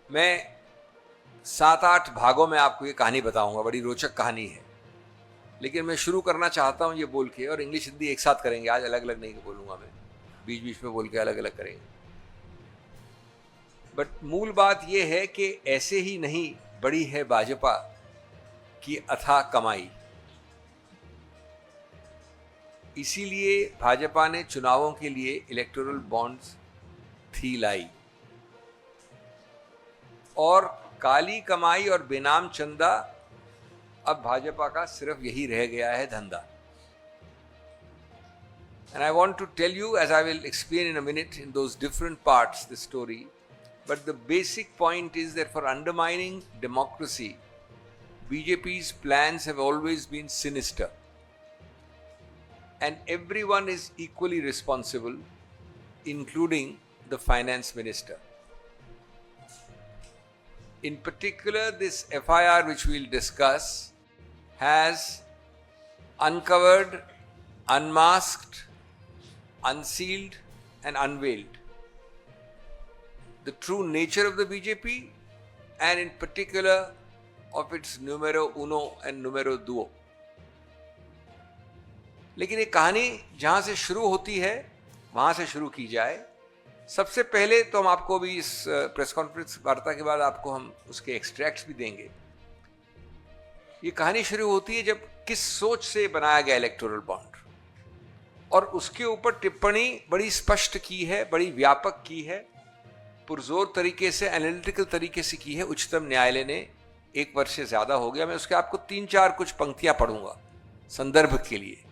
मैं 7-8 भागों में आपको ये कहानी बताऊंगा, बड़ी रोचक कहानी है। लेकिन मैं शुरू करना चाहता हूँ ये बोल के, और इंग्लिश हिंदी एक साथ करेंगे आज, अलग अलग नहीं बोलूँगा मैं, बीच बीच में बोल के अलग अलग करेंगे। बट मूल बात ये है कि ऐसे ही नहीं बड़ी है भाजपा की अथाह कमाई। इसीलिए भाजपा ने चुनावों के लिए इलेक्टोरल बॉन्ड्स थी लाई, और काली कमाई और बेनाम चंदा अब भाजपा का सिर्फ यही रह गया है धंधा। And I want to tell you, as I will explain in a minute in those different parts, the story. But the basic point is that for undermining democracy, BJP's plans have always been sinister. And everyone is equally responsible, including the finance minister. In particular, this FIR, which we'll discuss, has uncovered, unmasked, unsealed and unveiled the true nature of the BJP, and in particular of its numero uno and numero duo. लेकिन ये कहानी जहां से शुरू होती है वहां से शुरू की जाए। सबसे पहले तो हम आपको भी इस प्रेस कॉन्फ्रेंस वार्ता के बाद आपको हम उसके एक्सट्रैक्ट्स भी देंगे। ये कहानी शुरू होती है जब किस सोच से बनाया गया इलेक्टोरल बॉन्ड, और उसके ऊपर टिप्पणी बड़ी स्पष्ट की है, बड़ी व्यापक की है, पुरजोर तरीके से, एनालिटिकल तरीके से की है उच्चतम न्यायालय ने। 1 वर्ष से ज्यादा हो गया। मैं उसके आपको 3-4 कुछ पंक्तियां पढ़ूंगा संदर्भ के लिए।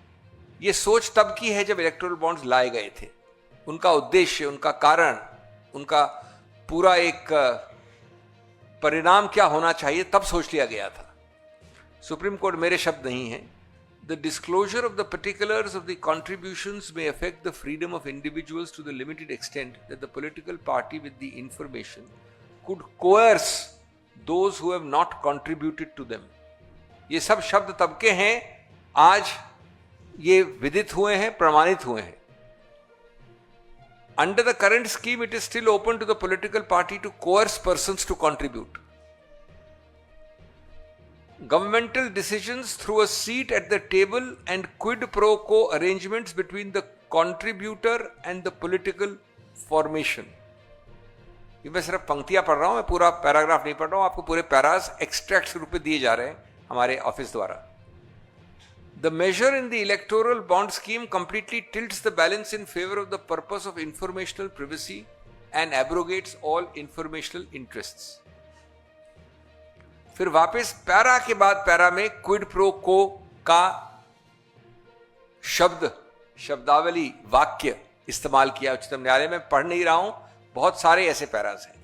यह सोच तब की है जब इलेक्टोरल बॉन्ड्स लाए गए थे। उनका उद्देश्य, उनका कारण, उनका पूरा एक परिणाम क्या होना चाहिए, तब सोच लिया गया था। सुप्रीम कोर्ट मेरे शब्द नहीं हैं। The disclosure of the particulars of the contributions may affect the freedom of individuals to the limited extent that the political party with the information could coerce those who have not contributed to them. ये सब शब्द तब के हैं, आज ये विदित हुए हैं, प्रमाणित हुए हैं। Under the current scheme, it is still open to the political party to coerce persons to contribute. Governmental decisions through a seat at the table and quid pro quo arrangements between the contributor and the political formation. ये मैं सिर्फ पंक्तियां पढ़ रहा हूं, मैं पूरा paragraph नहीं पढ़ रहा हूं। आपको पूरे पैरास एक्सट्रैक्ट के रूप में दिए जा रहे हैं हमारे ऑफिस द्वारा। The measure in the electoral bond scheme completely tilts the balance in favor of the purpose of informational privacy and abrogates all informational interests. फिर वापस पैरा के बाद पैरा में क्विड प्रो को का शब्दावली, वाक्य इस्तेमाल किया उच्चतम न्यायालय में। पढ़ नहीं रहा हूं, बहुत सारे ऐसे पैरास हैं।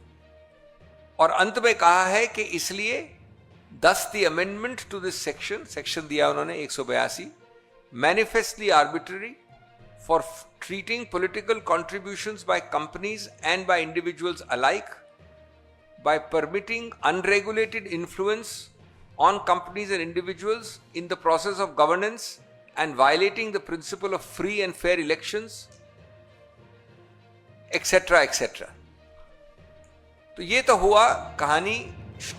और अंत में कहा है कि इसलिए thus the amendment to this section दिया उन्होंने 182, manifestly arbitrary for treating political contributions by companies and by individuals alike, by permitting unregulated influence on companies and individuals in the process of governance and violating the principle of free and fair elections, etc. etc. तो ये तो हुआ कहानी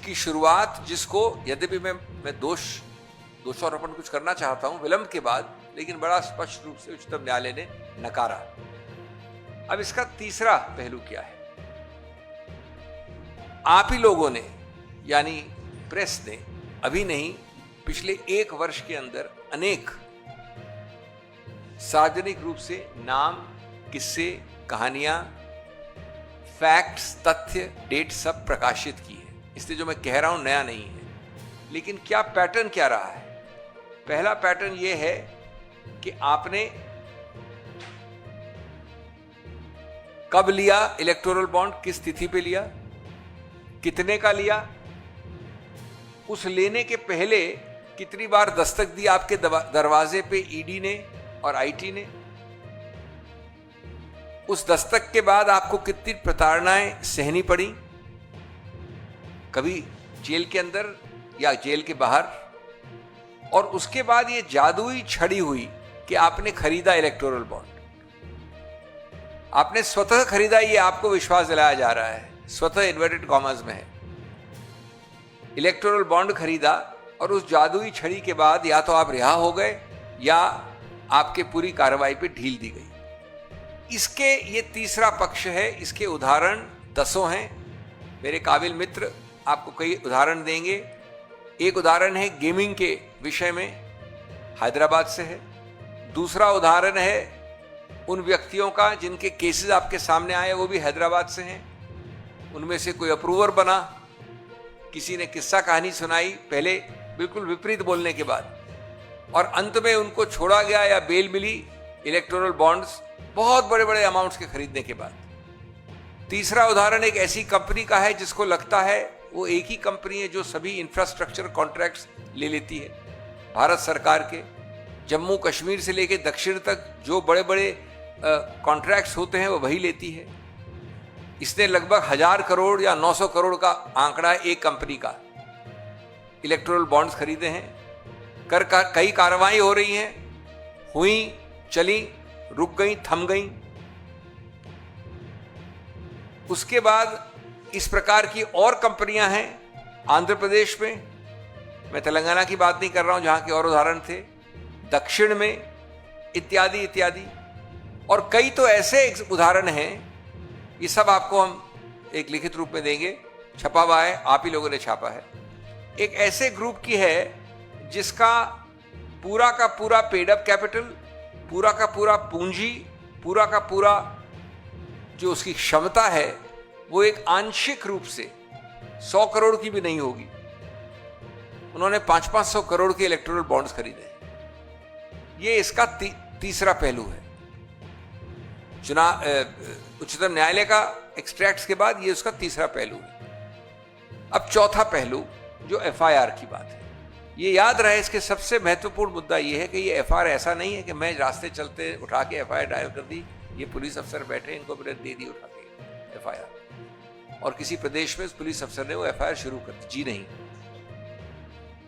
की शुरुआत, जिसको यद्यपि मैं दोषारोपण कुछ करना चाहता हूं विलंब के बाद, लेकिन बड़ा स्पष्ट रूप से उच्चतम न्यायालय ने नकारा। अब इसका तीसरा पहलू क्या है? आप ही लोगों ने, यानी प्रेस ने, अभी नहीं पिछले 1 वर्ष के अंदर अनेक सार्वजनिक रूप से नाम, किस्से, कहानियां, फैक्ट्स, तथ्य, डेट सब प्रकाशित की है। इसलिए जो मैं कह रहा हूं नया नहीं है। लेकिन क्या पैटर्न क्या रहा है? पहला पैटर्न यह है कि आपने कब लिया इलेक्टोरल बॉन्ड, किस तिथि पे लिया, कितने का लिया, उस लेने के पहले कितनी बार दस्तक दी आपके दरवाजे पे ईडी ने और आईटी ने, उस दस्तक के बाद आपको कितनी प्रताड़नाएं सहनी पड़ी, कभी जेल के अंदर या जेल के बाहर, और उसके बाद ये जादुई छड़ी हुई कि आपने खरीदा इलेक्टोरल बॉन्ड, आपने स्वतः खरीदा, ये आपको विश्वास दिलाया जा रहा है। स्वतः इन्वर्टेड कॉमर्स में है। इलेक्टोरल बॉन्ड खरीदा और उस जादुई छड़ी के बाद या तो आप रिहा हो गए या आपके पूरी कार्रवाई पे ढील दी गई। इसके ये तीसरा पक्ष है। इसके उदाहरण दसों हैं। मेरे काबिल मित्र आपको कई उदाहरण देंगे। एक उदाहरण है गेमिंग के विषय में, हैदराबाद से है। दूसरा उदाहरण है उन व्यक्तियों का जिनके केसेस आपके सामने आए, वो भी हैदराबाद से हैं। उनमें से कोई अप्रूवर बना, किसी ने किस्सा कहानी सुनाई पहले बिल्कुल विपरीत बोलने के बाद, और अंत में उनको छोड़ा गया या बेल मिली इलेक्टोरल बॉन्ड्स बहुत बड़े बड़े अमाउंट्स के खरीदने के बाद। तीसरा उदाहरण एक ऐसी कंपनी का है जिसको लगता है वो एक ही कंपनी है जो सभी इंफ्रास्ट्रक्चर कॉन्ट्रैक्ट्स ले लेती है भारत सरकार के। जम्मू कश्मीर से लेकर दक्षिण तक जो बड़े बड़े कॉन्ट्रैक्ट्स होते हैं वो वही लेती है। इसने लगभग 1000 करोड़ या 900 करोड़ का आंकड़ा एक कंपनी का इलेक्टोरल बॉन्ड्स खरीदे हैं। कई कार्रवाई हो रही हैं, हुई, चली, रुक गई, थम गई। उसके बाद इस प्रकार की और कंपनियां हैं आंध्र प्रदेश में, मैं तेलंगाना की बात नहीं कर रहा हूं जहां के और उदाहरण थे, दक्षिण में, इत्यादि इत्यादि। और कई तो ऐसे उदाहरण हैं, ये सब आपको हम एक लिखित रूप में देंगे, छपा हुआ है, आप ही लोगों ने छापा है। एक ऐसे ग्रुप की है जिसका पूरा का पूरा पेड अप कैपिटल, पूरा का पूरा पूंजी, पूरा का पूरा जो उसकी क्षमता है वो एक आंशिक रूप से 100 करोड़ की भी नहीं होगी। उन्होंने 500-500 करोड़ के इलेक्टोरल बॉन्ड्स खरीदे। ये इसका तीसरा पहलू है। उच्चतम न्यायालय का एक्सट्रैक्ट्स के बाद ये उसका तीसरा पहलू है। अब चौथा पहलू जो एफआईआर की बात है, ये याद रहे, इसके सबसे महत्वपूर्ण मुद्दा ये है कि ये एफआईआर ऐसा नहीं है कि मैं रास्ते चलते उठा के एफआईआर डायल कर दी, ये पुलिस अफसर बैठे इनको मैंने दे दी उठा के एफआईआर, और किसी प्रदेश में उस पुलिस अफसर ने वो एफआईआर शुरू कर दी। जी नहीं,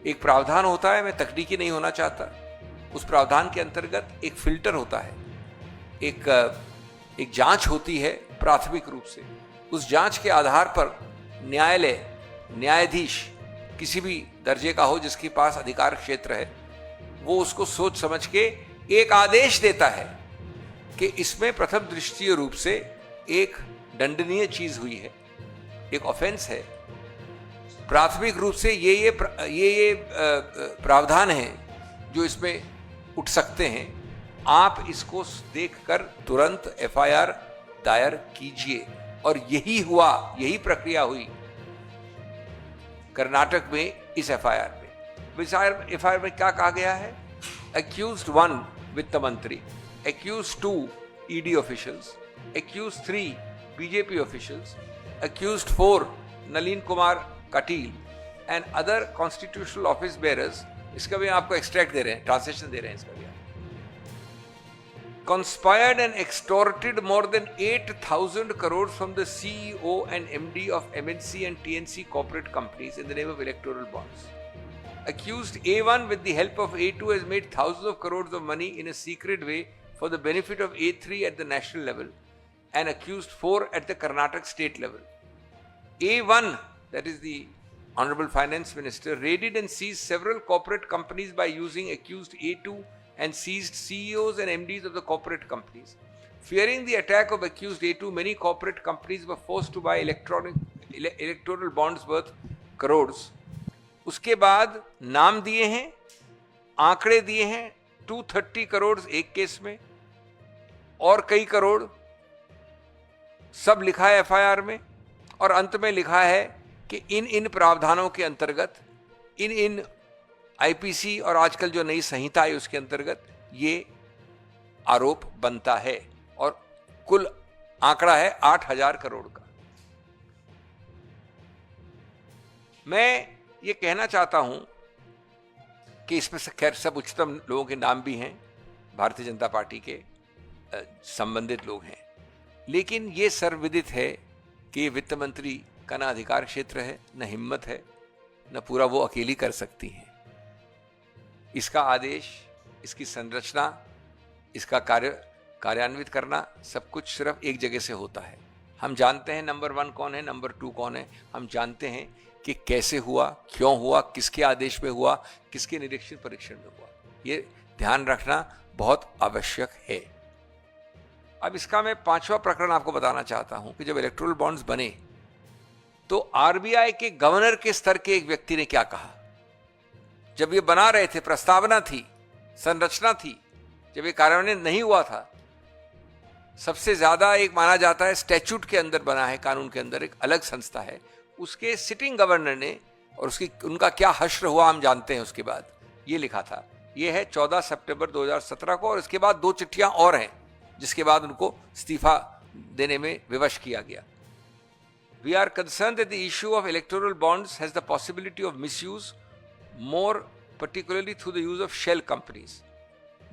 एक प्रावधान होता है, मैं तकनीकी नहीं होना चाहता, उस प्रावधान के अंतर्गत एक फिल्टर होता है, एक जांच होती है प्राथमिक रूप से। उस जांच के आधार पर न्यायालय, न्यायाधीश किसी भी दर्जे का हो जिसके पास अधिकार क्षेत्र है, वो उसको सोच समझ के एक आदेश देता है कि इसमें प्रथम दृष्टीय रूप से एक दंडनीय चीज हुई है, एक ऑफेंस है, प्राथमिक रूप से ये प्रावधान है जो इसमें उठ सकते हैं, आप इसको देखकर तुरंत एफआईआर दायर कीजिए। और यही हुआ, यही प्रक्रिया हुई कर्नाटक में इस एफआईआर में। एफआईआर में क्या कहा गया है? एक्यूज्ड 1 वित्त मंत्री, accused 2 ED officials, accused 3 BJP officials, accused 4 Nalin Kumar Kateel and other constitutional office bearers. इसका भी आपको एक्सट्रैक्ट दे रहे हैं, ट्रांसलेशन दे रहे हैं इसका भी। Conspired and extorted more than 8,000 crores from the CEO and MD of MNC and TNC corporate companies in the name of electoral bonds. Accused A1 with the help of A2 has made thousands of crores of money in a secret way for the benefit of A3 at the national level and accused 4 at the Karnataka state level. A1, that is the Honorable Finance Minister, raided and seized several corporate companies by using accused A2 and seized CEOs and MDs of the corporate companies. Fearing the attack of accused A2, many corporate companies were forced to buy electoral bonds worth crores. उसके बाद नाम दिए हैं, आंकड़े दिए हैं, 230 करोड़ एक case में और कई करोड़, सब लिखा है एफआईआर में। और अंत में लिखा है कि इन प्रावधानों के अंतर्गत, इन आईपीसी और आजकल जो नई संहिता है उसके अंतर्गत ये आरोप बनता है। और कुल आंकड़ा है 8000 करोड़ का। मैं ये कहना चाहता हूं कि इसमें खैर सब उच्चतम लोगों के नाम भी हैं, भारतीय जनता पार्टी के संबंधित लोग हैं, लेकिन ये सर्वविदित है कि वित्त मंत्री का ना अधिकार क्षेत्र है, न हिम्मत है, न पूरा वो अकेली कर सकती हैं। इसका आदेश, इसकी संरचना, इसका कार्यान्वित करना सब कुछ सिर्फ एक जगह से होता है। हम जानते हैं नंबर 1 कौन है, नंबर 2 कौन है, हम जानते हैं कि कैसे हुआ, क्यों हुआ, किसके आदेश पे हुआ, किसके निरीक्षण परीक्षण में हुआ। ये ध्यान रखना बहुत आवश्यक है। अब इसका मैं 5वां प्रकरण आपको बताना चाहता हूं कि जब इलेक्टोरल बॉन्ड्स बने तो आरबीआई के गवर्नर के स्तर के एक व्यक्ति ने क्या कहा। जब ये बना रहे थे, प्रस्तावना थी, संरचना थी, जब ये कार्यान्वयन नहीं हुआ था, सबसे ज्यादा एक माना जाता है स्टैच्यूट के अंदर बना है, कानून के अंदर एक अलग संस्था है, उसके सिटिंग गवर्नर ने, और उनका क्या हश्र हुआ हम जानते हैं। उसके बाद ये लिखा था, ये है 14 सितंबर 2017 को, और इसके बाद 2 चिट्ठियां और हैं जिसके बाद उनको इस्तीफा देने में विवश किया गया। We are concerned that the issue of electoral bonds has the possibility of misuse, more particularly through the use of shell companies.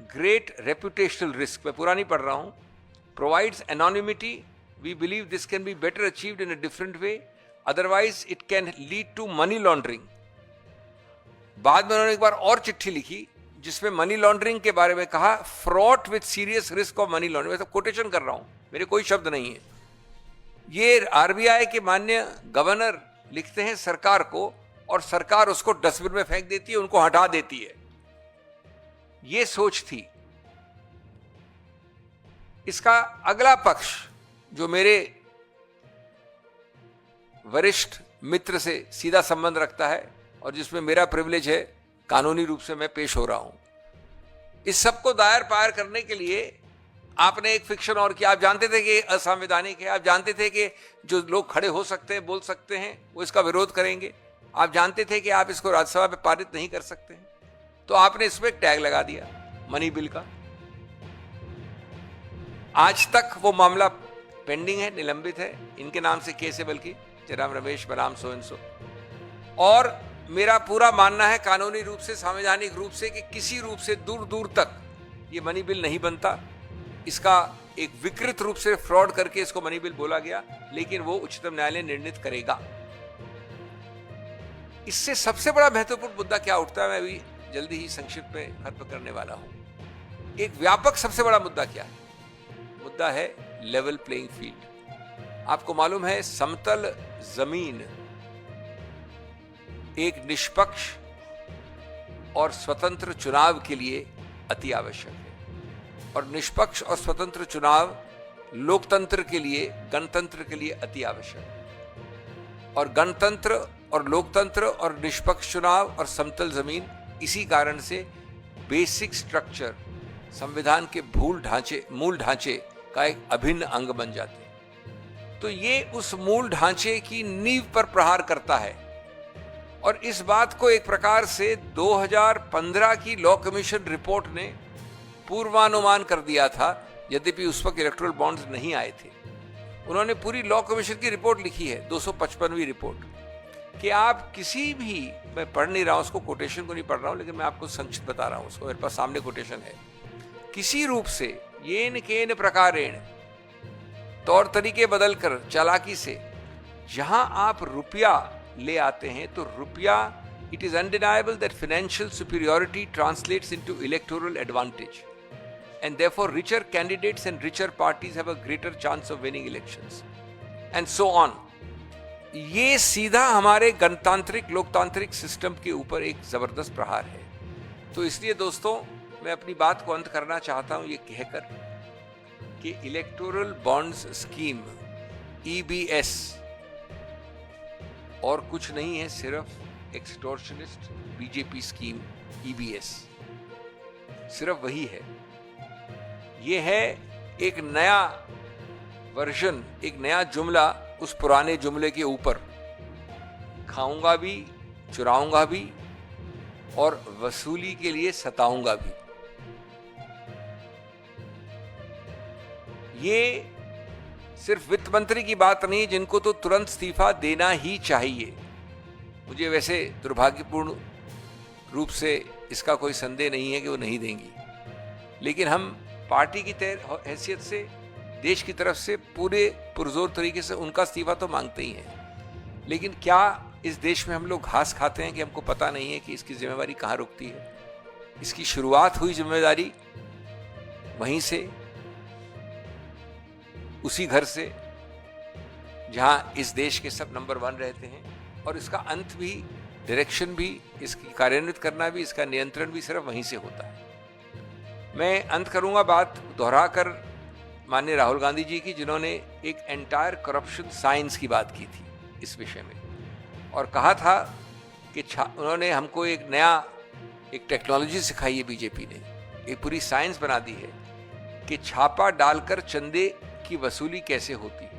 Great reputational risk, मैं पूरा नहीं पढ़ रहा हूं, provides anonymity. We believe this can be better achieved in a different way. Otherwise, it can lead to money laundering. बाद में उन्होंने एक बार और चिट्ठी लिखी जिसमें मनी लॉन्ड्रिंग के बारे में कहा, fraught with serious risk of money laundering. मैं सब कोटेशन कर रहा हूं, मेरे कोई शब्द नहीं है। ये आरबीआई के माननीय गवर्नर लिखते हैं सरकार को, और सरकार उसको डस्टबिन में फेंक देती है, उनको हटा देती है। ये सोच थी। इसका अगला पक्ष जो मेरे वरिष्ठ मित्र से सीधा संबंध रखता है और जिसमें मेरा प्रिविलेज है, कानूनी रूप से मैं पेश हो रहा हूं, इस सब को दायर पार करने के लिए आपने एक फिक्शन और किया। आप जानते थे कि असंवैधानिक है, आप जानते थे कि जो लोग खड़े हो सकते हैं, बोल सकते हैं, वो इसका विरोध करेंगे, आप जानते थे कि आप इसको राज्यसभा में पारित नहीं कर सकते हैं, तो आपने इसमें एक टैग लगा दिया मनी बिल का। आज तक वो मामला पेंडिंग है, निलंबित है, इनके नाम से केस है, बल्कि जनाब रमेश बनाम सो एंड सो। और मेरा पूरा मानना है कानूनी रूप से, संवैधानिक रूप से, कि किसी रूप से दूर दूर तक ये मनी बिल नहीं बनता। इसका एक विकृत रूप से फ्रॉड करके इसको मनी बिल बोला गया, लेकिन वो उच्चतम न्यायालय निर्णित करेगा। इससे सबसे बड़ा महत्वपूर्ण मुद्दा क्या उठता है, मैं अभी जल्दी ही संक्षिप्त में खत्म करने वाला हूं। एक व्यापक सबसे बड़ा मुद्दा क्या है? मुद्दा है लेवल प्लेइंग फील्ड। आपको मालूम है समतल जमीन एक निष्पक्ष और स्वतंत्र चुनाव के लिए अति आवश्यक है, और निष्पक्ष और स्वतंत्र चुनाव लोकतंत्र के लिए, गणतंत्र के लिए अति आवश्यक है। और गणतंत्र और लोकतंत्र और निष्पक्ष चुनाव और समतल जमीन इसी कारण से बेसिक स्ट्रक्चर, संविधान के मूल ढांचे का एक अभिन्न अंग बन जाते हैं। तो ये उस मूल ढांचे की नींव पर प्रहार करता है। और इस बात को एक प्रकार से 2015 की लॉ कमीशन रिपोर्ट ने पूर्वानुमान कर दिया था, यद्यपि उस वक्त इलेक्टोरल बॉन्ड्स नहीं आए थे। उन्होंने पूरी लॉ कमीशन की रिपोर्ट लिखी है, 255वीं रिपोर्ट, कि आप किसी भी, मैं पढ़ नहीं रहा हूं उसको, कोटेशन को नहीं पढ़ रहा हूं, लेकिन मैं आपको संक्षिप्त बता रहा हूं उसको, मेरे पास सामने कोटेशन है। किसी रूप से येन केन प्रकारेण, तौर तरीके बदलकर, चालाकी से, जहां आप रुपया ले आते हैं, तो रुपया, it is undeniable that financial superiority translates into electoral advantage, and therefore richer candidates and richer parties have a greater chance of winning elections and so on। ये सीधा हमारे गणतांत्रिक लोकतांत्रिक सिस्टम के ऊपर एक जबरदस्त प्रहार है। तो इसलिए दोस्तों, मैं अपनी बात को अंत करना चाहता हूं ये कहकर कि इलेक्टोरल बॉन्ड्स स्कीम EBS और कुछ नहीं है, सिर्फ एक्सटॉर्शनिस्ट बीजेपी स्कीम EBS, सिर्फ वही है। ये है एक नया वर्जन, एक नया जुमला उस पुराने जुमले के ऊपर। खाऊंगा भी, चुराऊंगा भी, और वसूली के लिए सताऊंगा भी। ये सिर्फ वित्त मंत्री की बात नहीं, जिनको तो तुरंत इस्तीफा देना ही चाहिए। मुझे वैसे दुर्भाग्यपूर्ण रूप से इसका कोई संदेह नहीं है कि वो नहीं देंगी, लेकिन हम पार्टी की हैसियत से, देश की तरफ से पूरे पुरजोर तरीके से उनका इस्तीफा तो मांगते ही हैं। लेकिन क्या इस देश में हम लोग घास खाते हैं कि हमको पता नहीं है कि इसकी जिम्मेदारी कहाँ रुकती है? इसकी शुरुआत हुई जिम्मेदारी वहीं से, उसी घर से, जहां इस देश के सब नंबर 1 रहते हैं, और इसका अंत भी, डायरेक्शन भी, इसकी कार्यान्वित करना भी, इसका नियंत्रण भी सिर्फ वहीं से होता है। मैं अंत करूंगा बात दोहराकर माननीय राहुल गांधी जी की, जिन्होंने एक एंटायर करप्शन साइंस की बात की थी इस विषय में, और कहा था कि उन्होंने हमको एक टेक्नोलॉजी सिखाई है बीजेपी ने, एक पूरी साइंस बना दी है कि छापा डालकर चंदे की वसूली कैसे होती है।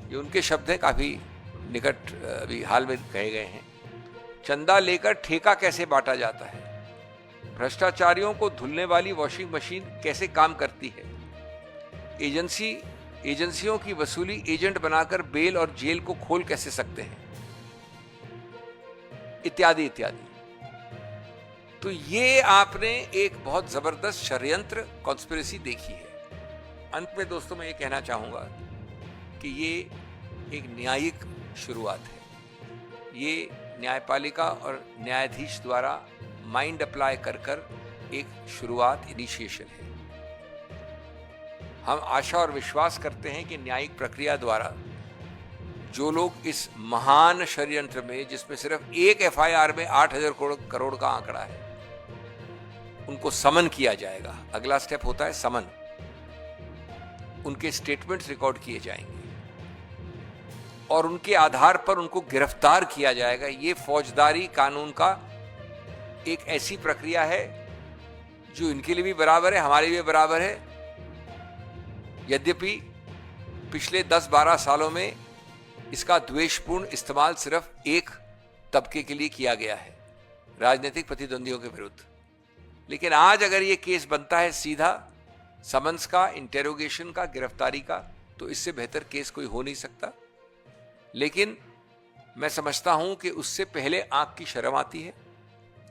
ये उनके शब्द हैं, काफी निकट अभी हाल में कहे गए हैं। चंदा लेकर ठेका कैसे बांटा जाता है, भ्रष्टाचारियों को धुलने वाली वॉशिंग मशीन कैसे काम करती है, एजेंसियों की वसूली एजेंट बनाकर बेल और जेल को खोल कैसे सकते हैं, इत्यादि इत्यादि। तो ये आपने एक बहुत जबरदस्त षड्यंत्र, कॉन्स्पिरेसी देखी है। अंत में दोस्तों मैं ये कहना चाहूंगा कि ये एक न्यायिक शुरुआत है। ये न्यायपालिका और न्यायाधीश द्वारा माइंड अप्लाई कर कर एक शुरुआत, इनिशिएशन है। हम आशा और विश्वास करते हैं कि न्यायिक प्रक्रिया द्वारा जो लोग इस महान षड्यंत्र में, जिसमें सिर्फ एक एफआईआर में 8,000 करोड़ का आंकड़ा है, उनको समन किया जाएगा। अगला स्टेप होता है समन। उनके स्टेटमेंट्स रिकॉर्ड किए जाएंगे और उनके आधार पर उनको गिरफ्तार किया जाएगा। ये फौजदारी कानून का एक ऐसी प्रक्रिया है जो इनके लिए भी बराबर है, हमारे लिए भी बराबर है। यद्यपि पिछले 10-12 सालों में इसका द्वेषपूर्ण इस्तेमाल सिर्फ एक तबके के लिए किया गया है, राजनीतिक प्रतिद्वंदियों के विरुद्ध। लेकिन आज अगर ये केस बनता है सीधा समन्स का, इंटेरोगेशन का, गिरफ्तारी का, तो इससे बेहतर केस कोई हो नहीं सकता। लेकिन मैं समझता हूं कि उससे पहले आंख की शर्म आती है,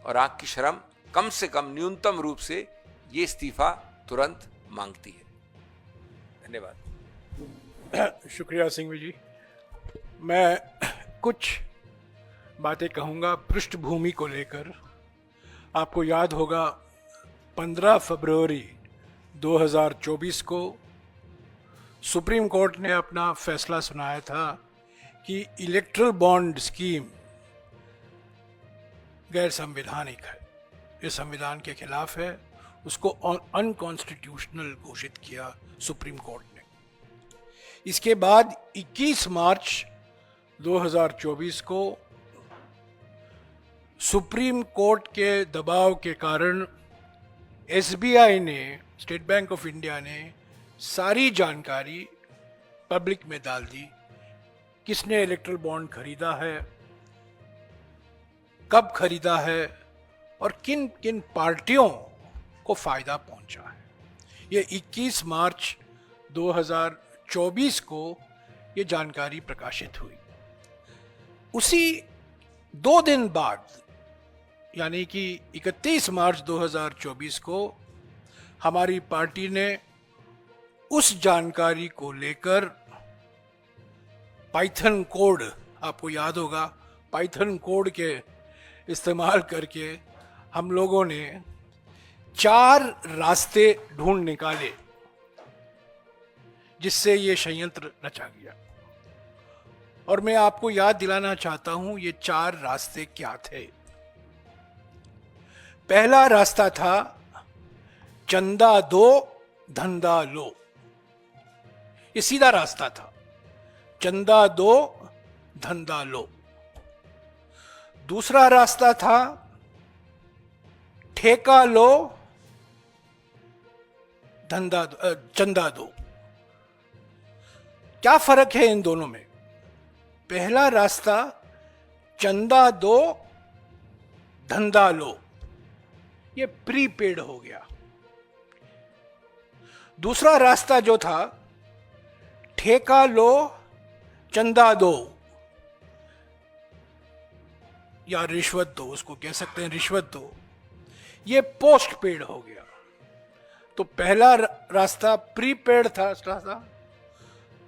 और आंख की शर्म कम से कम न्यूनतम रूप से ये इस्तीफा तुरंत मांगती है। धन्यवाद। शुक्रिया सिंघवी जी। मैं कुछ बातें कहूँगा पृष्ठभूमि को लेकर। आपको याद होगा 15 फरवरी 2024 को सुप्रीम कोर्ट ने अपना फैसला सुनाया था कि इलेक्ट्रल बॉन्ड स्कीम गैर संवैधानिक है, ये संविधान के खिलाफ है, उसको अनकॉन्स्टिट्यूशनल घोषित किया सुप्रीम कोर्ट ने। इसके बाद 21 मार्च 2024 को सुप्रीम कोर्ट के दबाव के कारण एसबीआई ने, स्टेट बैंक ऑफ इंडिया ने सारी जानकारी पब्लिक में डाल दी। किसने इलेक्ट्रल बॉन्ड खरीदा है, कब खरीदा है, और किन किन पार्टियों को फायदा पहुंचा है। ये 21 मार्च 2024 को ये जानकारी प्रकाशित हुई। उसी 2 दिन बाद यानी कि 31 मार्च 2024 को हमारी पार्टी ने उस जानकारी को लेकर पाइथन कोड, आपको याद होगा, पाइथन कोड के इस्तेमाल करके हम लोगों ने 4 रास्ते ढूंढ निकाले जिससे ये षड्यंत्र रचा गया। और मैं आपको याद दिलाना चाहता हूं ये 4 रास्ते क्या थे। पहला रास्ता था चंदा दो धंधा लो। ये सीधा रास्ता था, चंदा दो धंधा लो। दूसरा रास्ता था ठेका लो धंधा चंदा दो। क्या फर्क है इन दोनों में? पहला रास्ता चंदा दो धंधा लो, ये प्रीपेड हो गया। दूसरा रास्ता जो था ठेका लो चंदा दो या रिश्वत दो, उसको कह सकते हैं रिश्वत दो, ये पोस्ट पेड हो गया। तो पहला रास्ता प्रीपेड था रास्ता,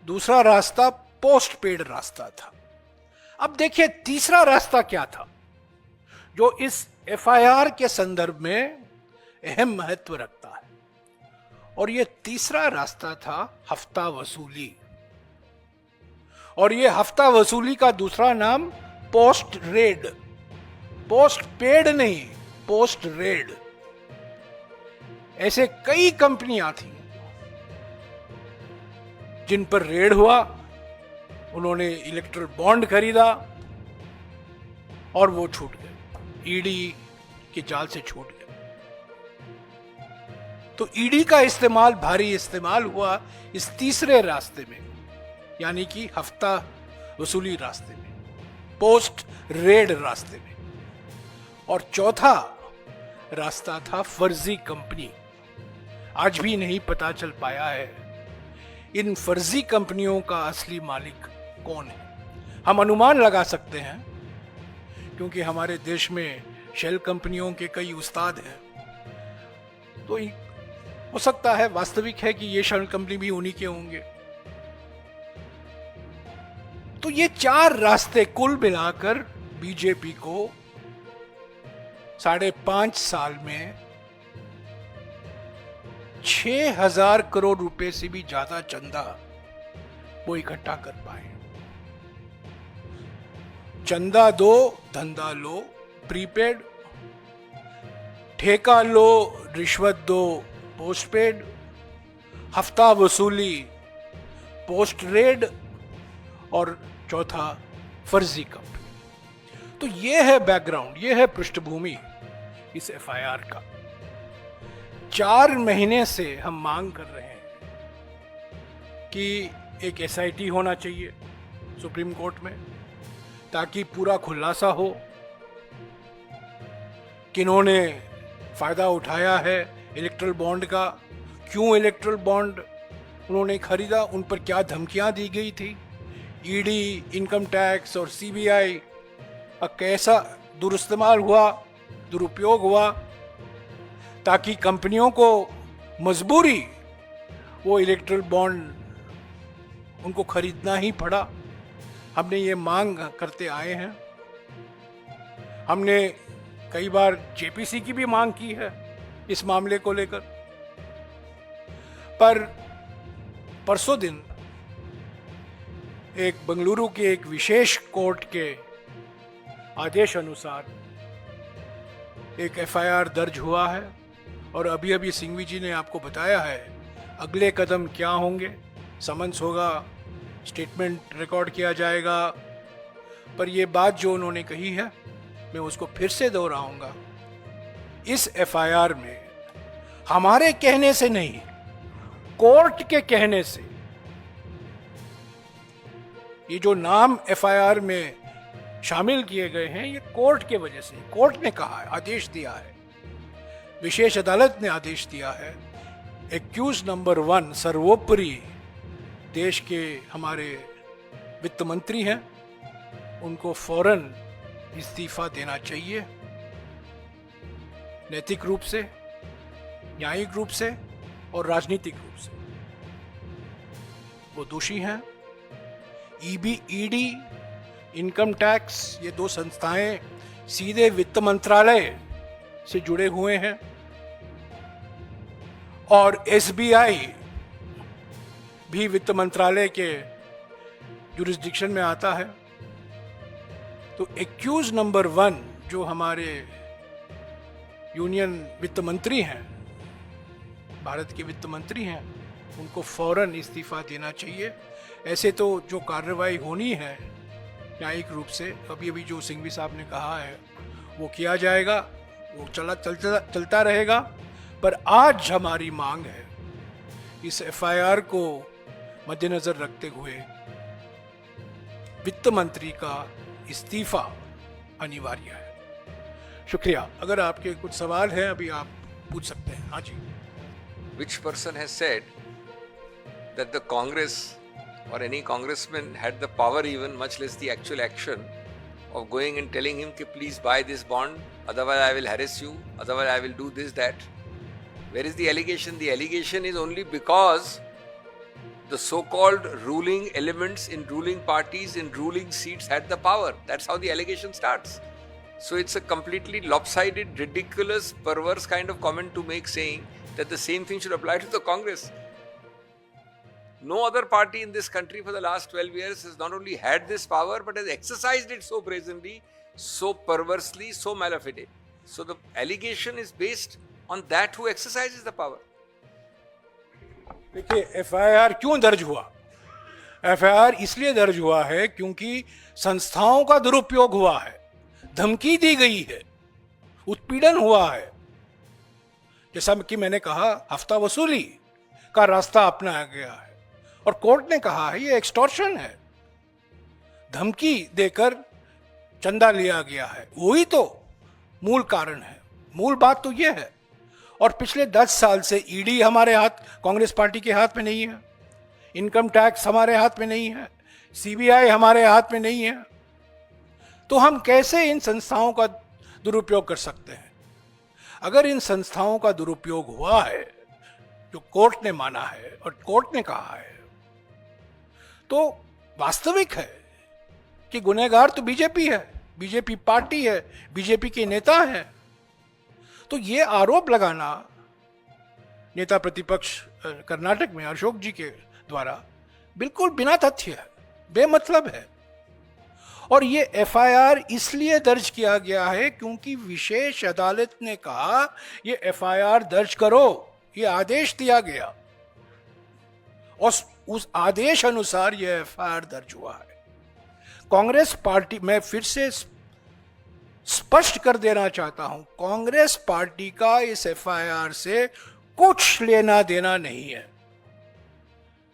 दूसरा रास्ता पोस्ट पेड रास्ता था। अब देखिए तीसरा रास्ता क्या था जो इस एफआईआर के संदर्भ में अहम महत्व रखता है, और यह तीसरा रास्ता था हफ्ता वसूली। और ये हफ्ता वसूली का दूसरा नाम पोस्ट रेड, पोस्ट पेड नहीं, पोस्ट रेड। ऐसे कई कंपनियां थी जिन पर रेड हुआ, उन्होंने इलेक्ट्रल बॉन्ड खरीदा और वो छूट गए, ईडी के जाल से छूट गए। तो ईडी का इस्तेमाल, भारी इस्तेमाल हुआ इस तीसरे रास्ते में, यानी कि हफ्ता वसूली रास्ते में, पोस्ट रेड रास्ते में। और चौथा रास्ता था फर्जी कंपनी। आज भी नहीं पता चल पाया है इन फर्जी कंपनियों का असली मालिक कौन है। हम अनुमान लगा सकते हैं क्योंकि हमारे देश में शेल कंपनियों के कई उस्ताद हैं, तो हो सकता है, वास्तविक है कि ये शेल कंपनी भी उन्हीं के होंगे। तो ये चार रास्ते कुल मिलाकर बीजेपी को 5.5 साल में 6,000 करोड़ रुपए से भी ज्यादा चंदा वो इकट्ठा कर पाए। चंदा दो, धंधा लो, प्रीपेड, ठेका लो, रिश्वत दो, पोस्टपेड, हफ्ता वसूली, पोस्ट रेड, और चौथा फर्जी कंपनी। तो ये है बैकग्राउंड, ये है पृष्ठभूमि इस एफआईआर का। 4 महीने से हम मांग कर रहे हैं कि एक एसआईटी होना चाहिए सुप्रीम कोर्ट में, ताकि पूरा खुलासा हो, किन्होंने फायदा उठाया है इलेक्ट्रल बॉन्ड का, क्यों इलेक्ट्रल बॉन्ड उन्होंने खरीदा, उन पर क्या धमकियां दी गई थी, ईडी, इनकम टैक्स और सीबीआई का कैसा दुरुइस्तेमाल हुआ, दुरुपयोग हुआ, ताकि कंपनियों को मजबूरी वो इलेक्ट्रल बॉन्ड उनको खरीदना ही पड़ा। हमने ये मांग करते आए हैं। हमने कई बार जेपीसी की भी मांग की है इस मामले को लेकर, पर परसों दिन एक बेंगलुरु के एक विशेष कोर्ट के आदेश अनुसार एक एफआईआर दर्ज हुआ है, और अभी अभी सिंघवी जी ने आपको बताया है अगले कदम क्या होंगे। समन्स होगा, स्टेटमेंट रिकॉर्ड किया जाएगा, पर यह बात जो उन्होंने कही है मैं उसको फिर से दोहराऊंगा। इस एफआईआर में हमारे कहने से नहीं, कोर्ट के कहने से, ये जो नाम एफआईआर में शामिल किए गए हैं ये कोर्ट के वजह से, कोर्ट ने कहा है, आदेश दिया है, विशेष अदालत ने आदेश दिया है। एक्यूज नंबर 1 सर्वोपरि देश के हमारे वित्त मंत्री हैं, उनको फौरन इस्तीफा देना चाहिए, नैतिक रूप से, न्यायिक रूप से और राजनीतिक रूप से। वो दोषी हैं। ईडी, इनकम टैक्स, ये 2 संस्थाएं सीधे वित्त मंत्रालय से जुड़े हुए हैं, और एसबीआई भी वित्त मंत्रालय के जुरिस्डिक्शन में आता है। तो एक्यूज नंबर 1 जो हमारे यूनियन वित्त मंत्री हैं, भारत के वित्त मंत्री हैं, उनको फौरन इस्तीफा देना चाहिए। ऐसे तो जो कार्रवाई होनी है न्यायिक रूप से, अभी अभी जो सिंघवी साहब ने कहा है वो किया जाएगा, वो चलता रहेगा। पर आज हमारी मांग है इस एफआईआर को मद्देनजर रखते हुए वित्त मंत्री का इस्तीफा अनिवार्य है। शुक्रिया। अगर आपके कुछ सवाल हैं अभी आप पूछ सकते हैं। हाँ जी। Which person has said that the Congress or any congressman had the power, even much less the actual action, of going and telling him कि please buy this bond, otherwise I will harass you, otherwise I will do this, that. Where is the allegation? The allegation is only because the so-called ruling elements in ruling parties in ruling seats had the power. That's how the allegation starts. So it's a completely lopsided, ridiculous, perverse kind of comment to make, saying that the same thing should apply to the Congress. No other party in this country for the last 12 years has not only had this power but has exercised it so brazenly, so perversely, so malafide. So the allegation is based on that who exercises the power. देखिए FIR क्यों दर्ज हुआ? FIR इसलिए दर्ज हुआ है क्योंकि संस्थाओं का दुरुपयोग हुआ है, धमकी दी गई है, उत्पीड़न हुआ है। जैसा कि मैंने कहा, हफ्ता वसूली का रास्ता अपनाया गया है और कोर्ट ने कहा है ये एक्सटॉर्शन है, धमकी देकर चंदा लिया गया है। वही तो मूल कारण है, मूल बात तो ये है। और पिछले 10 साल से ईडी हमारे हाथ, कांग्रेस पार्टी के हाथ में नहीं है, इनकम टैक्स हमारे हाथ में नहीं है, सीबीआई हमारे हाथ में नहीं है। तो हम कैसे इन संस्थाओं का दुरुपयोग कर सकते हैं? अगर इन संस्थाओं का दुरुपयोग हुआ है, जो कोर्ट ने माना है और कोर्ट ने कहा है, तो वास्तविक है कि गुनहगार तो बीजेपी है, बीजेपी पार्टी है, बीजेपी के नेता हैं। तो ये आरोप लगाना नेता प्रतिपक्ष कर्नाटक में अशोक जी के द्वारा बिल्कुल बिना तथ्य है, बेमतलब है। और ये एफआईआर इसलिए दर्ज किया गया है क्योंकि विशेष अदालत ने कहा ये एफआईआर दर्ज करो, ये आदेश दिया गया और उस आदेश अनुसार ये एफआईआर दर्ज हुआ है। कांग्रेस पार्टी, मैं फिर से स्पष्ट कर देना चाहता हूं, कांग्रेस पार्टी का इस एफआईआर से कुछ लेना देना नहीं है।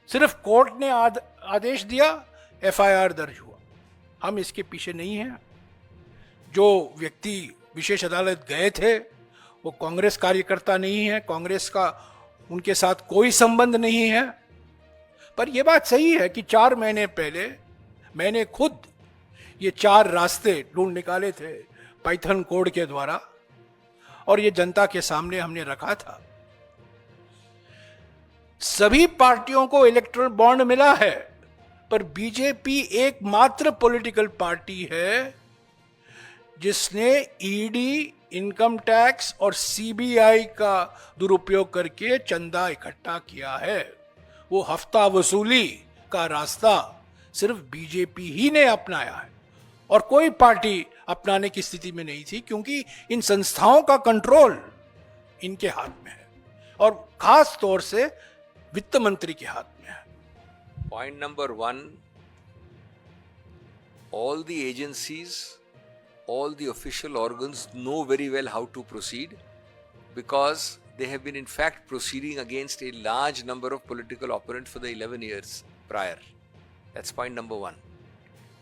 सिर्फ कोर्ट ने आदेश दिया, एफआईआर दर्ज हुआ, हम इसके पीछे नहीं हैं। जो व्यक्ति विशेष अदालत गए थे वो कांग्रेस कार्यकर्ता नहीं है, कांग्रेस का उनके साथ कोई संबंध नहीं है। पर यह बात सही है कि 4 महीने पहले मैंने खुद ये 4 रास्ते ढूंढ निकाले थे पाइथन कोड के द्वारा और ये जनता के सामने हमने रखा था। सभी पार्टियों को इलेक्टोरल बॉन्ड मिला है, पर बीजेपी एकमात्र पॉलिटिकल पार्टी है जिसने ईडी, इनकम टैक्स और सीबीआई का दुरुपयोग करके चंदा इकट्ठा किया है। वो हफ्ता वसूली का रास्ता सिर्फ बीजेपी ही ने अपनाया है और कोई पार्टी अपनाने की स्थिति में नहीं थी, क्योंकि इन संस्थाओं का कंट्रोल इनके हाथ में है और खास तौर से वित्त मंत्री के हाथ में है। Point number 1, all the agencies, all the official organs know very well how to proceed because they have been in fact proceeding against a large number of political opponents for the 11 years prior. That's point number 1.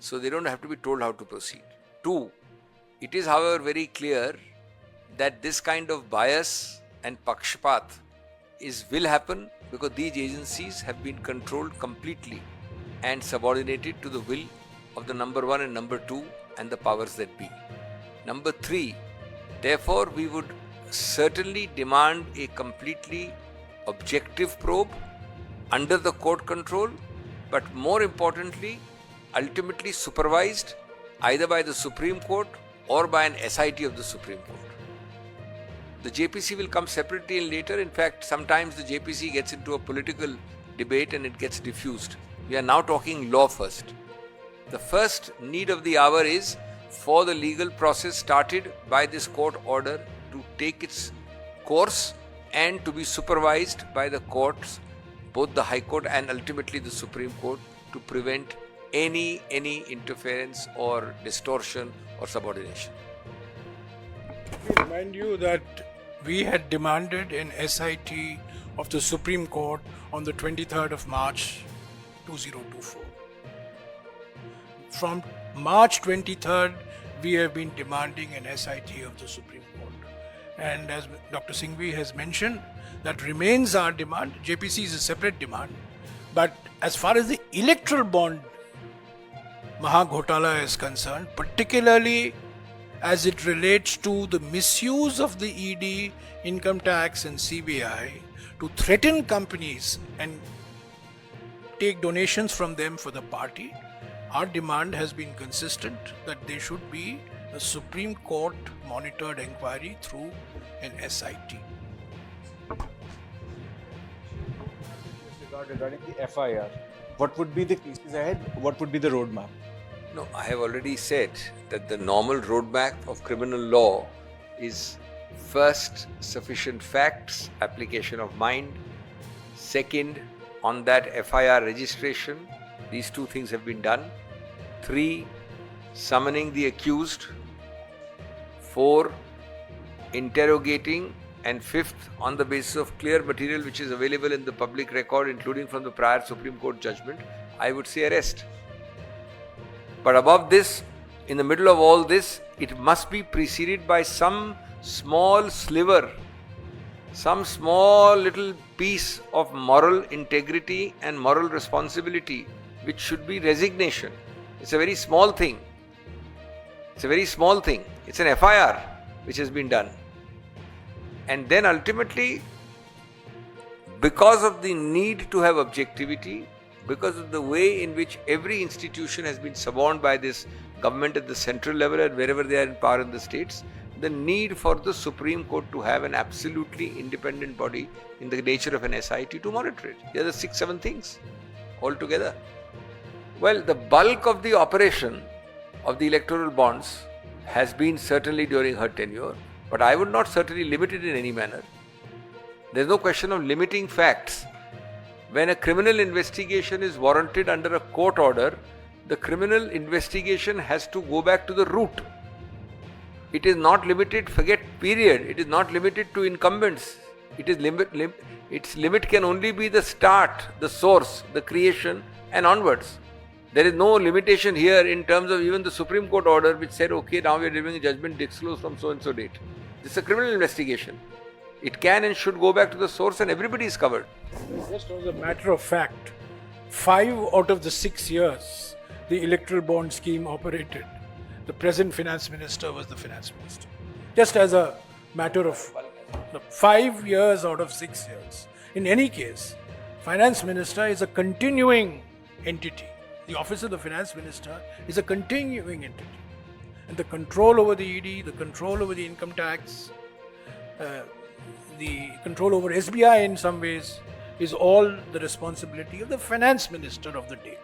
So they don't have to be told how to proceed. 2, it is however very clear that this kind of bias and pakshapat will happen because these agencies have been controlled completely and subordinated to the will of the number 1 and number 2 and the powers that be. Number 3, therefore we would certainly demand a completely objective probe under the court control, but more importantly, ultimately supervised either by the Supreme Court or by an SIT of the Supreme Court. The JPC will come separately and later. In fact, sometimes the JPC gets into a political debate and it gets diffused. We are now talking law first. The first need of the hour is for the legal process started by this court order to take its course and to be supervised by the courts, both the High Court and ultimately the Supreme Court, to prevent any interference or distortion or subordination. Let me remind you that we had demanded an SIT of the Supreme Court on the 23rd of March 2024. From March 23rd, we have been demanding an SIT of the Supreme Court. And as Dr. Singhvi has mentioned, that remains our demand. JPC is a separate demand. But as far as the electoral bond Mahagotala is concerned, particularly as it relates to the misuse of the ED, income tax and CBI to threaten companies and take donations from them for the party, our demand has been consistent that there should be a Supreme Court monitored inquiry through an SIT. regarding the FIR. What would be the cases ahead? What would be the roadmap? No, I have already said that the normal roadmap of criminal law is first, sufficient facts, application of mind. Second, on that FIR registration, these two things have been done. 3, summoning the accused. 4, interrogating. And 5th, on the basis of clear material which is available in the public record, including from the prior Supreme Court judgment, I would say arrest. But above this, in the middle of all this, it must be preceded by some small sliver, some small little piece of moral integrity and moral responsibility, which should be resignation. It's a very small thing. It's a very small thing. It's an FIR which has been done. And then ultimately, because of the need to have objectivity, because of the way in which every institution has been suborned by this government at the central level and wherever they are in power in the states, the need for the Supreme Court to have an absolutely independent body in the nature of an SIT to monitor it. There are the 6-7 things altogether. Well, the bulk of the operation of the electoral bonds has been certainly during her tenure, but I would not certainly limit it in any manner. There is no question of limiting facts. When a criminal investigation is warranted under a court order, the criminal investigation has to go back to the root. It is not limited, forget period, it is not limited to incumbents. Its limit can only be the start, the source, the creation and onwards. There is no limitation here in terms of even the Supreme Court order which said, okay, now we are giving a judgment disclosed from so and so date. This is a criminal investigation. It can and should go back to the source and everybody is covered. Just as a matter of fact, 5 out of the 6 years the electoral bond scheme operated, the present finance minister was the finance minister. Just as a matter of 5 years out of 6 years. In any case, finance minister is a continuing entity. The office of the finance minister is a continuing entity. And the control over the ED, the control over the income tax, the control over SBI in some ways is all the responsibility of the finance minister of the day.